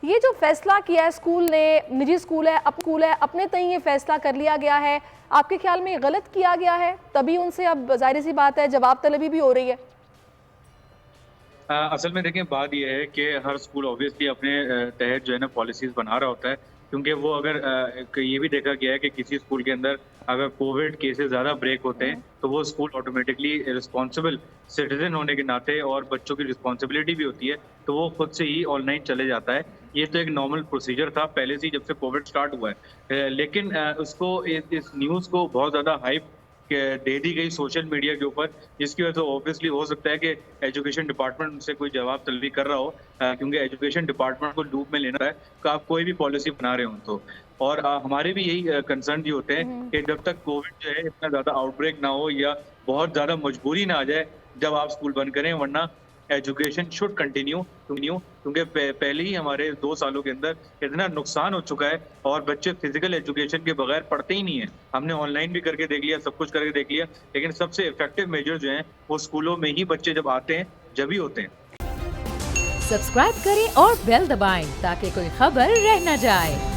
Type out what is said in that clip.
ये जो फैसला किया है स्कूल ने, निजी स्कूल है, अपने तय ये फैसला कर लिया गया है, आपके ख्याल में गलत किया गया है? तभी उनसे अब जाहिर सी बात है जवाब तलबी भी हो रही है। असल में देखें, बात ये है कि हर स्कूल ऑब्वियसली अपने तहत जो है ना पॉलिसीज़ बना रहा होता है, क्योंकि वो अगर ये भी देखा गया है कि किसी स्कूल के अंदर अगर कोविड केसेस ज़्यादा ब्रेक होते हैं, तो वो स्कूल ऑटोमेटिकली रिस्पॉन्सिबल सिटीज़न होने के नाते और बच्चों की रिस्पॉन्सिबिलिटी भी होती है, तो वो खुद से ही ऑनलाइन चले जाता है। ये तो एक नॉर्मल प्रोसीजर था पहले से ही, जब से कोविड स्टार्ट हुआ है। लेकिन उसको इस न्यूज़ को बहुत ज़्यादा हाइप दे दी गई सोशल मीडिया के ऊपर, जिसकी वजह से ऑब्वियसली हो सकता है कि एजुकेशन डिपार्टमेंट उनसे कोई जवाब तलबी कर रहा हो, क्योंकि एजुकेशन डिपार्टमेंट को लूप में लेना है कि आप कोई भी पॉलिसी बना रहे हो तो। और हमारे भी यही कंसर्न भी होते हैं कि जब तक कोविड जो है इतना ज़्यादा आउटब्रेक ना हो या बहुत ज़्यादा मजबूरी ना आ जाए, जब आप स्कूल बंद करें, वरना एजुकेशन शुड कंटिन्यू क्योंकि पहले ही हमारे 2 सालों के अंदर इतना नुकसान हो चुका है और बच्चे फिजिकल एजुकेशन के बगैर पढ़ते ही नहीं है। हमने ऑनलाइन भी करके देख लिया, सब कुछ करके देख लिया, लेकिन सबसे इफेक्टिव मेजर जो हैं वो स्कूलों में ही बच्चे जब आते हैं, जब ही होते हैं। सब्सक्राइब करें और बेल दबाएं ताकि कोई खबर रह न जाए।